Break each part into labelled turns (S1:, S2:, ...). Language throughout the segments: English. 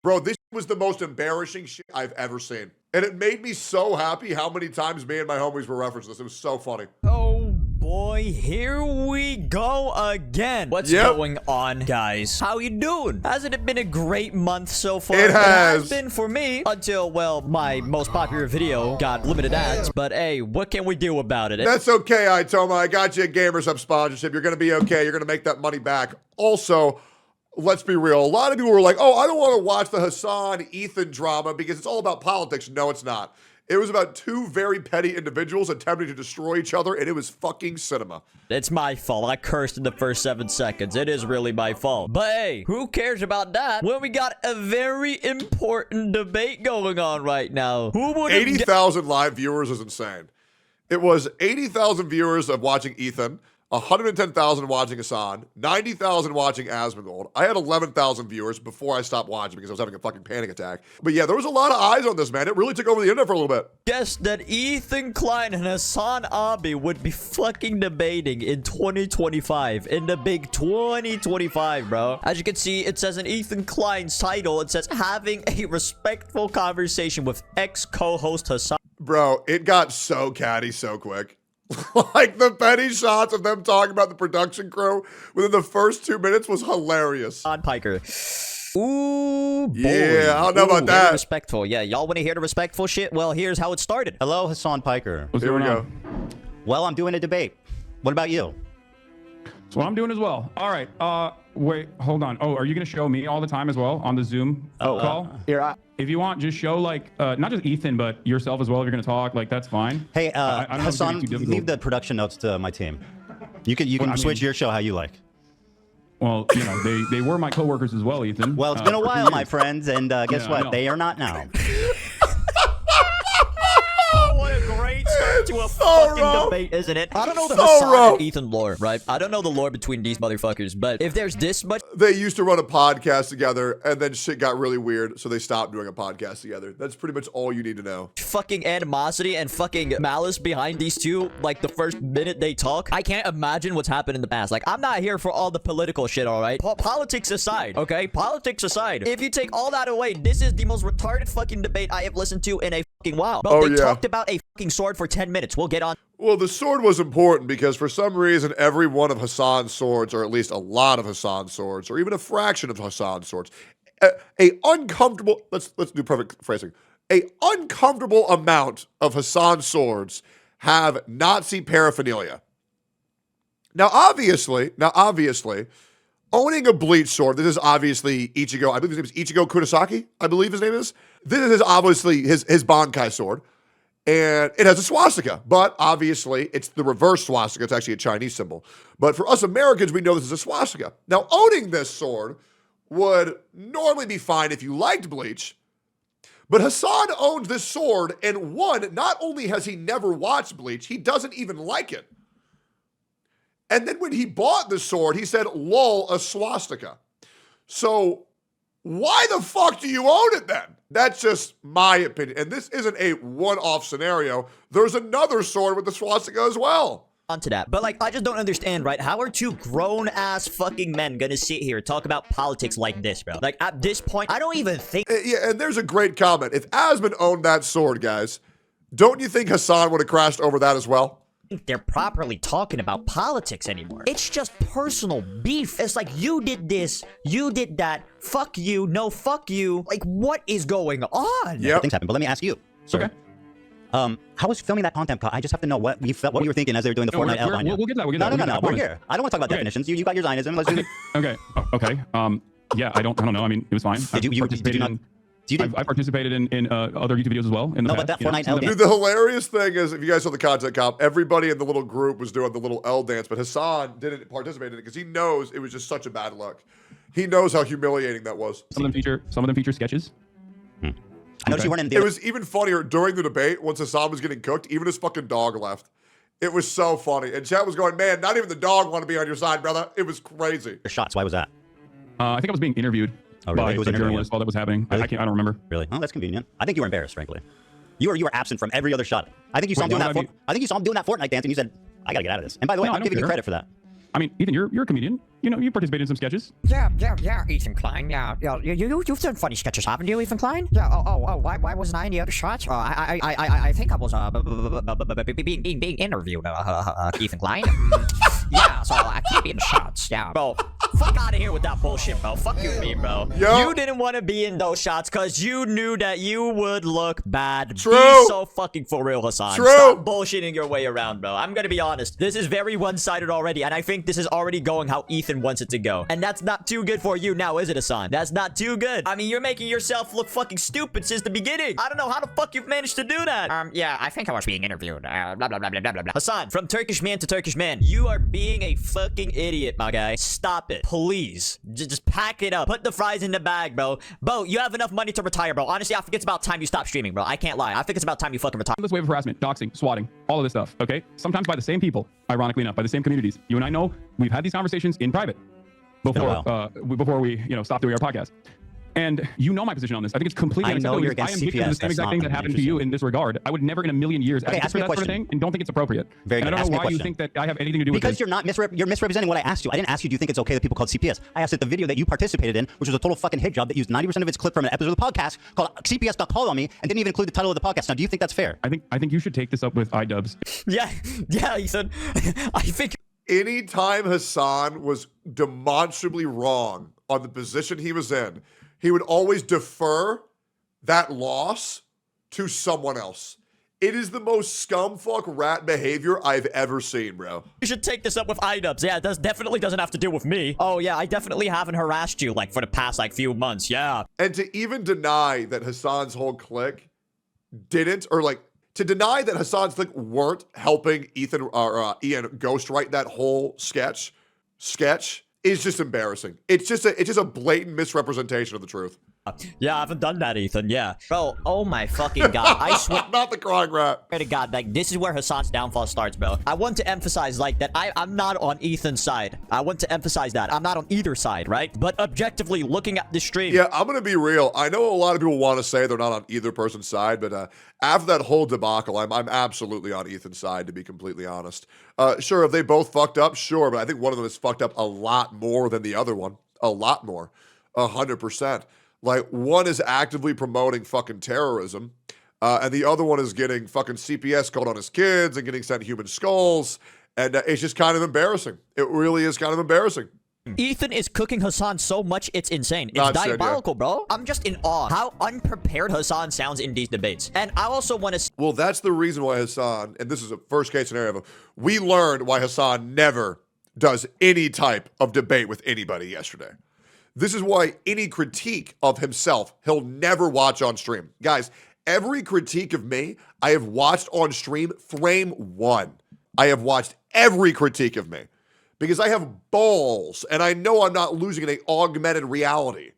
S1: Bro, this was the most embarrassing shit I've ever seen. And it made me so happy how many times me and my homies were referencing this. It was so funny.
S2: Oh boy, here we go again. What's going on, guys? How you doing? Hasn't it been a great month so far?
S1: It has.
S2: It has been for me until, well, my most popular video got limited ads. But hey, what can we do about it?
S1: That's okay, Itoma. I got you a Gamers Hub sponsorship. You're going to be okay. You're going to make that money back. Also, let's be real. A lot of people were like, oh, I don't want to watch the Hasan Ethan drama because it's all about politics. No, it's not. It was about two very petty individuals attempting to destroy each other, and it was fucking cinema.
S2: It's my fault. I cursed in the first 7 seconds. It is really my fault. But hey, who cares about that when we got a very important debate going on right now? Who would
S1: 80,000 live viewers is insane. It was 80,000 viewers of watching Ethan, 110,000 watching Hasan, 90,000 watching Asmongold. I had 11,000 viewers before I stopped watching because I was having a fucking panic attack. But yeah, there was a lot of eyes on this, man. It really took over the internet for a little bit.
S2: Guess that Ethan Klein and Hasan Abi would be fucking debating in 2025, in the big 2025, bro. As you can see, it says in Ethan Klein's title, it says having a respectful conversation with ex-co-host Hasan.
S1: Bro, it got so catty so quick. Like, the petty shots of them talking about the production crew within the first 2 minutes was hilarious.
S2: On Piker. Ooh, boy.
S1: Yeah, I don't know about that.
S2: Very respectful. Yeah, y'all want to hear the respectful shit? Well, here's how it started.
S3: Hello, Hasan Piker.
S1: Here we go.
S3: Well, I'm doing a debate. What about you?
S4: That's what I'm doing as well. All right. Wait, hold on. Oh, are you going to show me all the time as well on the Zoom call?
S3: Here,
S4: if you want, just show like not just Ethan, but yourself as well. If you're going to talk, like that's fine.
S3: Hey,
S4: I don't know if it's
S3: Hasan,
S4: gonna be too difficult.
S3: leave the production notes to my team. You can switch your show how you like.
S4: Well, you know, they were my coworkers as well, Ethan.
S3: Well, it's been a while, my friends, and guess what? They are not now.
S2: What a great start to a fucking debate, isn't it? I don't know the Hasan and Ethan lore, right? I don't know the lore between these motherfuckers, but if there's this much...
S1: They used to run a podcast together, and then shit got really weird, so they stopped doing a podcast together. That's pretty much all you need to know.
S2: Fucking animosity and fucking malice behind these two, like the first minute they talk. I can't imagine what's happened in the past. Like, I'm not here for all the political shit, all right? Politics aside, okay? Politics aside. If you take all that away, this is the most retarded fucking debate I have listened to in a fucking while. Bro, they talked about a fucking sword for 10 minutes. We'll get on.
S1: Well, the sword was important because for some reason, every one of Hasan's swords, or at least a lot of Hasan's swords, or even a fraction of Hasan's swords, a uncomfortable, let's do perfect phrasing, a uncomfortable amount of Hasan's swords have Nazi paraphernalia. Now, obviously, owning a bleach sword, this is obviously Ichigo, I believe his name is Ichigo Kurosaki, I believe his name is. This is obviously his Bankai sword. And it has a swastika, but obviously it's the reverse swastika. It's actually a Chinese symbol. But for us Americans, we know this is a swastika. Now, owning this sword would normally be fine if you liked Bleach. But Hasan owns this sword, and one, not only has he never watched Bleach, he doesn't even like it. And then when he bought the sword, he said, lol, a swastika. So why the fuck do you own it then? That's just my opinion. And this isn't a one-off scenario. There's another sword with the swastika as well.
S2: Onto that. But like, I just don't understand, right? How are two grown-ass fucking men gonna sit here and talk about politics like this, bro? Like, at this point, I don't even think...
S1: Yeah, and there's a great comment. If Asmon owned that sword, guys, don't you think Hasan would have crashed over that as well?
S2: They're properly talking about politics anymore. It's just personal beef. It's like, you did this, you did that, fuck you, no fuck you. Like, what is going on?
S1: Yeah,
S3: things happen. But let me ask you, sir.
S4: Okay.
S3: How was filming that content? I just have to know what you were thinking as they were doing the Fortnite outline.
S4: We'll get that. We'll get that.
S3: No. We're here. I don't want to talk about definitions. You got your Zionism. Let's do it.
S4: Okay. Okay. Yeah. I don't know. I mean, it was fine. I participated in other YouTube videos as well in the past.
S3: But that Fortnite L dance.
S1: Dude, the hilarious thing is, if you guys saw the content comp, everybody in the little group was doing the little L dance, but Hasan didn't participate in it because he knows it was just such a bad look. He knows how humiliating that was.
S4: Some of them feature sketches.
S3: I noticed you weren't in the...
S1: It was even funnier during the debate once Hasan was getting cooked. Even his fucking dog left. It was so funny. And chat was going, man, not even the dog want to be on your side, brother. It was crazy.
S3: Your shots. Why was that?
S4: I think I was being interviewed by the journalist while that was happening.
S3: Really?
S4: I don't remember.
S3: Really? Oh, that's convenient. I think you were embarrassed, frankly. You were absent from every other shot. I think you saw him doing that. I think you saw him doing that Fortnite dance, and you said, "I gotta get out of this." And by the way, I'm giving you credit for that.
S4: I mean, Ethan, you're a comedian. You know, you participated in some sketches.
S5: Yeah, Ethan Klein. Yeah, you've done funny sketches, haven't you, Ethan Klein? Yeah. Why wasn't I in the other shots? I think I was being interviewed, Ethan Klein. Yeah, so I can't be in the shots. Yeah,
S2: Bro, fuck out of here with that bullshit, bro. Fuck you, me, bro.
S1: Yo.
S2: You didn't want to be in those shots because you knew that you would look bad.
S1: True.
S2: Be so fucking for real, Hasan.
S1: True.
S2: Stop bullshitting your way around, bro. I'm gonna be honest. This is very one-sided already, and I think this is already going how Ethan wants it to go. And that's not too good for you now, is it, Hasan? That's not too good. I mean, you're making yourself look fucking stupid since the beginning. I don't know how the fuck you've managed to do that.
S5: yeah, I think I was being interviewed. Blah, blah, blah, blah, blah, blah.
S2: Hasan, from Turkish man to Turkish man, you are being a fucking idiot, my guy. Stop it, please. Just pack it up. Put the fries in the bag, bro. Bro, you have enough money to retire, bro. Honestly, I think it's about time you stop streaming, bro. I can't lie. I think it's about time you fucking retire.
S4: This wave of harassment, doxing, swatting, all of this stuff, okay? Sometimes by the same people, ironically enough, by the same communities. You and I know we've had these conversations in private before we stop doing our podcast. And you know my position on this. I think it's completely unacceptable.
S3: you're against
S4: I am victim
S3: CPS.
S4: to the same exact thing that happened to you in this regard. I would never in a million years
S3: Okay,
S4: advocate
S3: ask
S4: for
S3: me a
S4: that sort of
S3: question.
S4: thing and don't think it's appropriate.
S3: Very
S4: and
S3: good.
S4: I don't
S3: Ask me
S4: know
S3: a
S4: why you
S3: question.
S4: think that I have anything to do with
S3: Because
S4: this.
S3: you're not you're misrepresenting what I asked you. I didn't ask you, do you think it's okay that people called CPS? I asked that the video that you participated in, which was a total fucking hit job that used 90% of its clip from an episode of the podcast called CPS got called on me and didn't even include the title of the podcast. Now, do you think that's fair?
S4: I think you should take this up with iDubbbz.
S2: Yeah, Ethan. I think...
S1: Anytime Hasan was demonstrably wrong on the position he was in, he would always defer that loss to someone else. It is the most scumfuck rat behavior I've ever seen, bro.
S2: You should take this up with iDubbbz. Yeah, it definitely doesn't have to do with me. Oh, yeah, I definitely haven't harassed you, like, for the past, like, few months. Yeah.
S1: And to even deny that Hasan's whole clique didn't, or like, to deny that Hasan's clique weren't helping Ethan or Ian ghostwrite that whole sketch is just embarrassing. It's just a blatant misrepresentation of the truth.
S2: Yeah, I haven't done that, Ethan. Yeah. Bro, oh my fucking god. I swear
S1: Not the crying rat.
S2: to God, like, this is where Hasan's downfall starts, bro. I want to emphasize, like, that I'm not on Ethan's side. I want to emphasize that. I'm not on either side, right? But objectively, looking at the stream...
S1: Yeah, I'm going to be real. I know a lot of people want to say they're not on either person's side, but after that whole debacle, I'm absolutely on Ethan's side, to be completely honest. Sure, if they both fucked up, sure, but I think one of them has fucked up a lot more than the other one. A lot more. 100%. Like, one is actively promoting fucking terrorism, and the other one is getting fucking CPS called on his kids and getting sent human skulls, and it's just kind of embarrassing. It really is kind of embarrassing.
S2: Ethan is cooking Hasan so much, it's insane. It's
S1: Not said,
S2: diabolical, bro. I'm just in awe how unprepared Hasan sounds in these debates. And I also want to...
S1: Well, that's the reason why Hasan, and this is a first case scenario, we learned why Hasan never does any type of debate with anybody yesterday. This is why any critique of himself, he'll never watch on stream. Guys, every critique of me, I have watched on stream frame one. I have watched every critique of me because I have balls and I know I'm not losing in an augmented reality,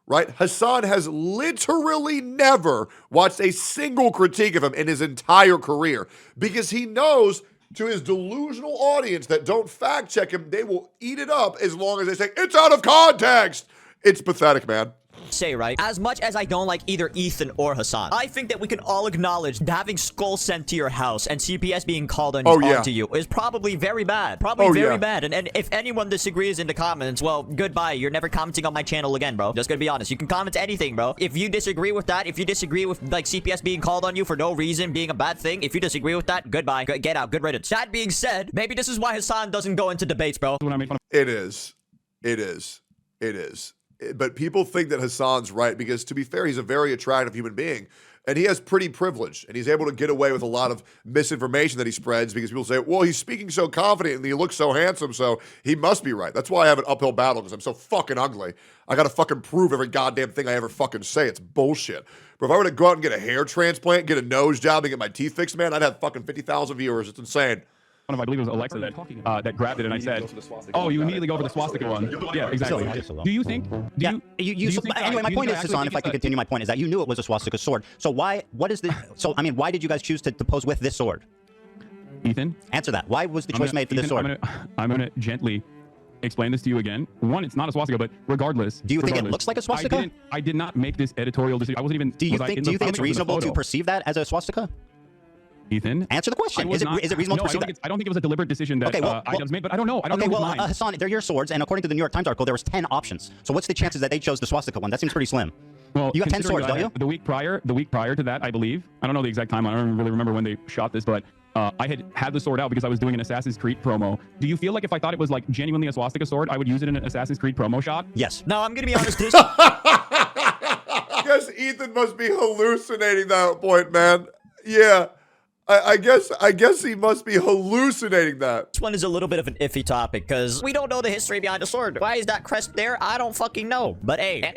S1: right? Hasan has literally never watched a single critique of him in his entire career because he knows to his delusional audience that don't fact check him, they will eat it up as long as they say, it's out of context. It's pathetic, man.
S2: say, right? As much as I don't like either Ethan or Hasan, I think that we can all acknowledge that having skulls sent to your house and CPS being called on onto you is probably very bad. Probably very bad. And if anyone disagrees in the comments, well, goodbye. You're never commenting on my channel again, bro. Just gonna be honest. You can comment anything, bro. If you disagree with that, if you disagree with, like, CPS being called on you for no reason being a bad thing, if you disagree with that, goodbye. Get out. Good riddance. That being said, maybe this is why Hasan doesn't go into debates, bro.
S1: It is. It is. It is. But people think that Hasan's right because, to be fair, he's a very attractive human being. And he has pretty privilege. And he's able to get away with a lot of misinformation that he spreads because people say, well, he's speaking so confident and he looks so handsome, so he must be right. That's why I have an uphill battle, because I'm so fucking ugly. I got to fucking prove every goddamn thing I ever fucking say. It's bullshit. But if I were to go out and get a hair transplant, get a nose job, and get my teeth fixed, man, I'd have fucking 50,000 viewers. It's insane.
S4: I believe it was Alexa that grabbed it, and I said, "Oh, you immediately go for the swastika one." Yeah, exactly. Do you think?
S3: Anyway, my point is, Hasan, if I can continue, my point is that you knew it was a swastika sword. So why? What is the? So I mean, why did you guys choose to pose with this sword?
S4: Ethan,
S3: answer that. Why was the choice made for this sword?
S4: I'm gonna gently explain this to you again. One, it's not a swastika, but regardless.
S3: Do you think it looks like a swastika?
S4: I did not make this editorial decision. I wasn't even.
S3: Do you think it's reasonable to perceive that as a swastika?
S4: Ethan,
S3: Answer the question. Is it reasonable
S4: no,
S3: to perceive
S4: I don't think it was a deliberate decision that IDubbbz made, but I don't know. I don't know whose mind.
S3: Hasan, they're your swords, and according to the New York Times article, there was 10 options. So what's the chances that they chose the swastika one? That seems pretty slim.
S4: Well,
S3: you have 10 swords, don't you?
S4: The week prior to that, I believe. I don't know the exact time. I don't really remember when they shot this, but I had the sword out because I was doing an Assassin's Creed promo. Do you feel like if I thought it was like genuinely a swastika sword, I would use it in an Assassin's Creed promo shot?
S3: Yes.
S2: No, I'm gonna be honest. This
S1: I guess Ethan must be hallucinating that point, man. Yeah. I guess he must be hallucinating that.
S2: one is a little bit of an iffy topic because we don't know the history behind the sword. Why is that crest there? I don't fucking know. But hey,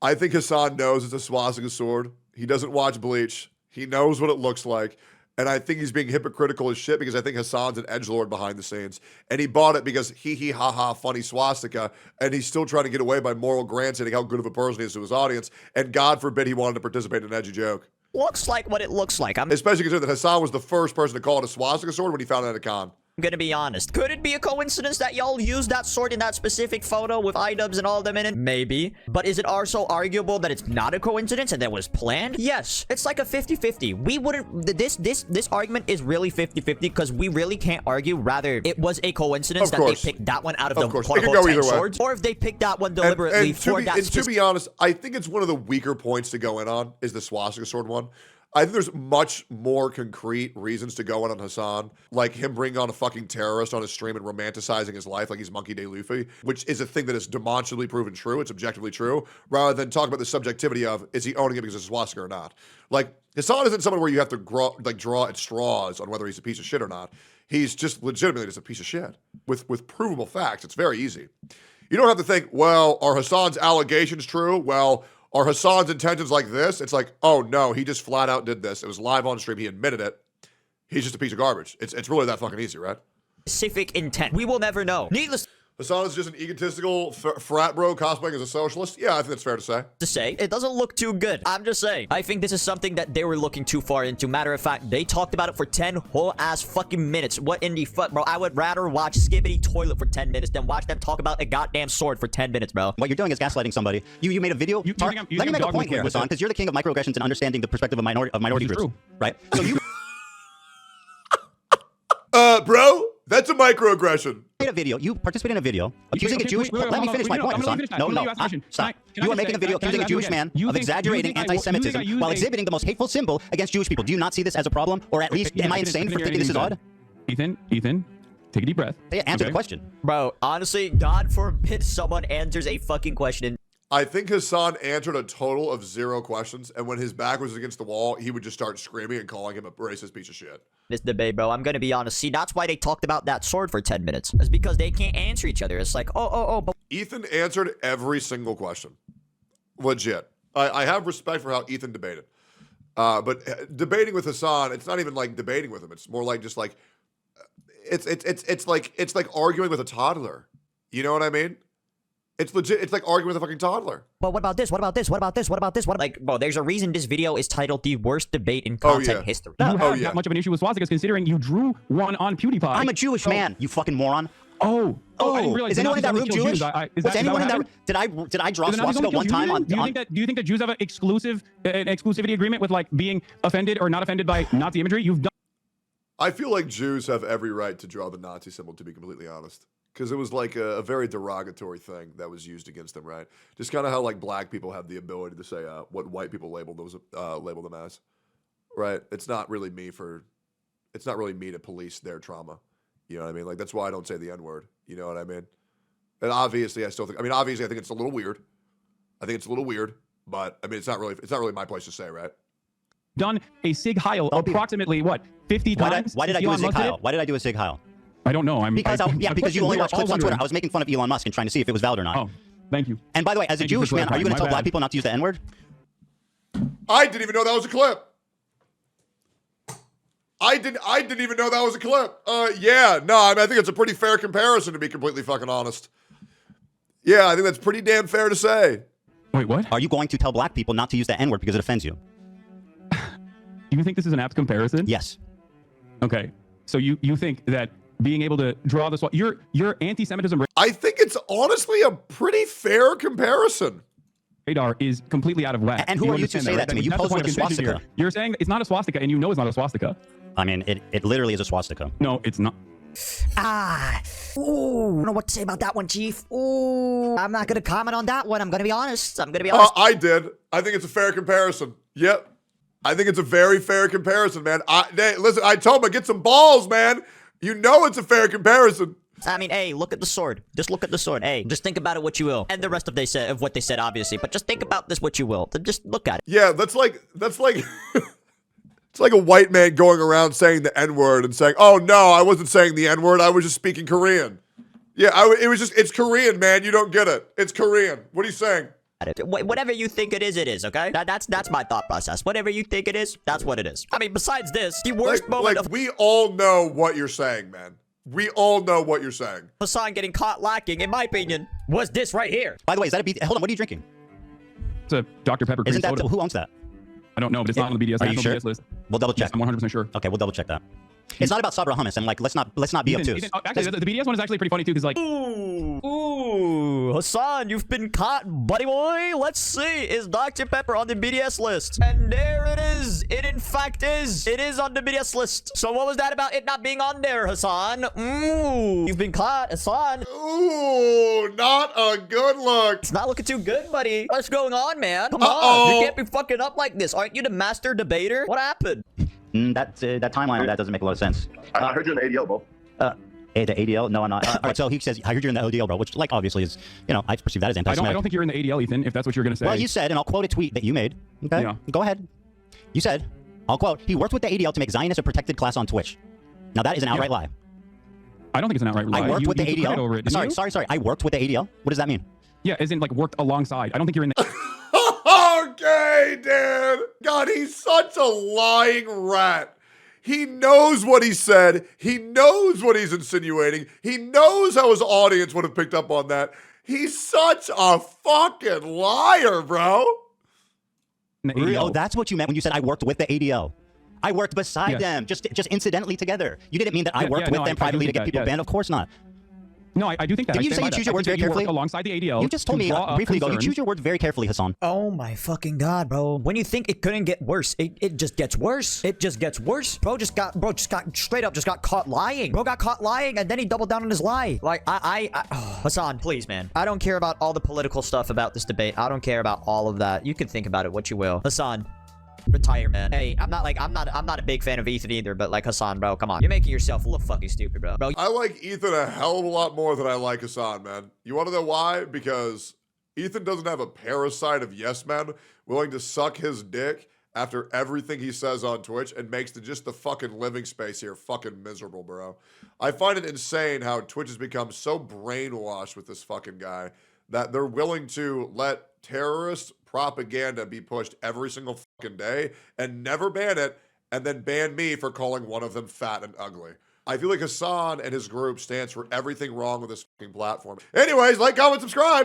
S1: I think Hasan knows it's a swastika sword. He doesn't watch Bleach. He knows what it looks like. And I think he's being hypocritical as shit because I think Hasan's an edgelord behind the scenes. And he bought it because ha funny swastika. And he's still trying to get away by moral granting how good of a person he is to his audience. And God forbid he wanted to participate in an edgy joke.
S2: looks like what it looks like. I'm
S1: Especially considering that Hasan was the first person to call it a swastika sword when he found it at a con.
S2: gonna be honest. Could it be a coincidence that y'all used that sword in that specific photo with IDubbbz and all of them in it? Maybe. But is it also arguable that it's not a coincidence and that was planned? Yes. It's like a 50-50. We wouldn't... This argument is really 50-50 because we really can't argue. Rather, it was a coincidence that they picked that one out of the quote-unquote 10 swords. Or if they picked that one deliberately for that...
S1: And to be honest, I think it's one of the weaker points to go in on is the swastika sword one. I think there's much more concrete reasons to go in on Hasan, like him bringing on a fucking terrorist on his stream and romanticizing his life like he's Monkey D. Luffy, which is a thing that is demonstrably proven true. It's objectively true, rather than talk about the subjectivity of, is he owning it because it's a swastika or not? Like, Hasan isn't someone where you have to draw at straws on whether he's a piece of shit or not. He's just legitimately just a piece of shit with provable facts. It's very easy. You don't have to think, well, are Hasan's allegations true? Well, are Hasan's intentions like this? It's like, oh no, he just flat out did this. It was live on stream. He admitted it. He's just a piece of garbage. It's really that fucking easy, right?
S2: Specific intent. We will never know. Needless
S1: Hasan is just an egotistical frat bro cosplaying as a socialist. Yeah, I think that's fair to say.
S2: to say, it doesn't look too good. I'm just saying. I think this is something that they were looking too far into. Matter of fact, they talked about it for 10 whole ass fucking minutes. What in the fuck, bro? I would rather watch Skibbity Toilet for 10 minutes than watch them talk about a goddamn sword for 10 minutes, bro.
S3: What you're doing is gaslighting somebody. You made a video. Let me make a point here, Hasan, because you're the king of microaggressions and understanding the perspective of minority groups, right? So you
S1: Bro, that's a microaggression.
S3: made a video. You participated in a video accusing a Jewish. Let me finish my point, Hasan. No, stop. You are making a video accusing a Jewish man of exaggerating anti-Semitism while exhibiting the most hateful symbol against Jewish people. Do you not see this as a problem, or at least am I insane for thinking this is odd?
S4: Ethan, take a deep breath.
S3: Answer the question.
S2: Bro, honestly, God forbid someone answers a fucking question.
S1: I think Hasan answered a total of 0 questions, and when his back was against the wall, he would just start screaming and calling him a racist piece of shit.
S2: This debate, bro. I'm gonna be honest. See, that's why they talked about that sword for 10 minutes. It's because they can't answer each other. It's like, but
S1: Ethan answered every single question. Legit. I have respect for how Ethan debated. But debating with Hasan, it's not even like debating with him. It's more like just like it's like arguing with a toddler. You know what I mean? It's legit. It's like arguing with a fucking toddler.
S2: But what about this? What about this? What about this? What about this? What? Like, bro, there's a reason this video is titled "The Worst Debate in Content History."
S4: You have that much of an issue with swastikas, considering you drew one on PewDiePie.
S3: I'm a Jewish man, you fucking moron.
S4: I didn't realize.
S3: Is anyone in that room Jewish? Was anyone in that room? Did I draw swastika one time on?
S4: Do you think that Jews have an exclusivity agreement with like being offended or not offended by Nazi imagery? You've done.
S1: I feel like Jews have every right to draw the Nazi symbol, to be completely honest. Because it was like a very derogatory thing that was used against them, right? Just kind of how like black people have the ability to say what white people label them as, right? It's not really me to police their trauma. You know what I mean? Like that's why I don't say the N-word. You know what I mean? And obviously, I think it's a little weird. But I mean, it's not really my place to say, right?
S4: Done a Sig Heil approximately what 50 times?
S3: Why did I do a Sig Heil? Why did I do a Sig Heil?
S4: I don't know.
S3: Because you only watch clips on Twitter. I was making fun of Elon Musk and trying to see if it was valid or not.
S4: Oh, thank you.
S3: And by the way, as a Jewish man, are you going to tell black people not to use the N-word?
S1: I didn't even know that was a clip. I didn't even know that was a clip. Yeah, no, I mean, I think it's a pretty fair comparison, to be completely fucking honest. Yeah, I think that's pretty damn fair to say.
S4: Wait, what?
S3: Are you going to tell black people not to use the N-word because it offends you?
S4: Do you think this is an apt comparison?
S3: Yes.
S4: Okay. So you think that being able to draw this, your anti-Semitism
S1: I think it's honestly a pretty fair comparison.
S4: radar is completely out of whack.
S3: And who are you to say that to me? You posed with a swastika.
S4: You're saying it's not a swastika, and you know it's not a swastika.
S3: I mean, it literally is a swastika.
S4: No, it's not.
S5: Ooh, I don't know what to say about that one, Chief. Ooh, I'm not gonna comment on that one. I'm gonna be honest.
S1: I did. I think it's a fair comparison. Yep. I think it's a very fair comparison, man. Listen, I told him, get some balls, man. You know it's a fair comparison.
S2: I mean, hey, look at the sword. Just look at the sword. Hey, just think about it what you will. And the rest of what they said, obviously. But just think about this what you will. Just look at it.
S1: Yeah, that's like it's like a white man going around saying the N-word and saying, "Oh no, I wasn't saying the N-word. I was just speaking Korean." Yeah, it's Korean, man. You don't get it. It's Korean. What are you saying?
S2: Whatever you think it is, okay? That's my thought process. Whatever you think it is, that's what it is. I mean, besides this, the worst moment of
S1: we all know what you're saying, man. We all know what you're saying.
S2: Hasan getting caught lacking, in my opinion, was this right here.
S3: By the way, is that a hold on, what are you drinking?
S4: It's a Dr. Pepper cream
S3: Isn't that
S4: soda.
S3: Who owns that?
S4: I don't know, but it's not on the BDS
S3: Are you
S4: national
S3: sure?
S4: BDS list.
S3: We'll double check.
S4: Yes, I'm 100% sure.
S3: Okay, we'll double check that. It's not about Sabra hummus, and like let's not be obtuse.
S4: Actually, the BDS one is actually pretty funny too, because like
S2: Ooh, Hasan, you've been caught, buddy boy. Let's see, is Dr. Pepper on the BDS list? And there it is. It in fact is. It is on the BDS list. So what was that about it not being on there, Hasan? Ooh, you've been caught, Hasan.
S1: Ooh, not a good look.
S2: It's not looking too good, buddy. What's going on, man? Come on, you can't be fucking up like this. Aren't you the master debater? What happened?
S3: That timeline, that doesn't make a lot of sense.
S6: I heard you in the ADL, bro.
S3: The ADL? No, I'm not. All right, so he says, I heard you're in the ODL, bro, which, like, obviously is, I perceive that as
S4: I
S3: anti-Semitic.
S4: don't think you're in the ADL, Ethan, if that's what you're going to say.
S3: Well, you said, and I'll quote a tweet that you made. Okay?
S4: Yeah.
S3: Go ahead. You said, I'll quote, he worked with the ADL to make Zionists a protected class on Twitch. Now, that is an outright lie.
S4: I don't think it's an outright lie.
S3: I worked with the
S4: You took credit over it,
S3: ADL.
S4: didn't you?
S3: Sorry. I worked with the ADL. What does that mean?
S4: Yeah, as in, like, worked alongside. I don't think you're in the...
S1: Okay, dude. God, he's such a lying rat. He knows what he said. He knows what he's insinuating. He knows how his audience would have picked up on that. He's such a fucking liar, bro.
S4: in the ADL.
S3: Oh, that's what you meant when you said I worked with the ADL. I worked beside them, just incidentally together. You didn't mean that I worked with them privately to get people banned. Of course not.
S4: No, I do think that.
S3: Did you say you choose your words very carefully?
S4: Alongside the ADL.
S3: You just told me briefly ago. You choose your words very carefully, Hasan.
S2: Oh my fucking god, bro. When you think it couldn't get worse, it just gets worse. It just gets worse. Bro just got straight up caught lying. Bro got caught lying and then he doubled down on his lie. Like Hasan, please, man. I don't care about all the political stuff about this debate. I don't care about all of that. You can think about it what you will. Hasan, retire, man. Hey, I'm not a big fan of Ethan either, but like Hasan, bro, come on. You're making yourself look fucking stupid, bro.
S1: I like Ethan a hell of a lot more than I like Hasan, man. You want to know why? Because Ethan doesn't have a parasite of yes men willing to suck his dick after everything he says on Twitch and makes just the fucking living space here fucking miserable, bro. I find it insane how Twitch has become so brainwashed with this fucking guy that they're willing to let terrorist propaganda be pushed every single fucking day and never ban it, and then ban me for calling one of them fat and ugly. I feel like Hasan and his group stands for everything wrong with this fucking platform. Anyways, like, comment, subscribe.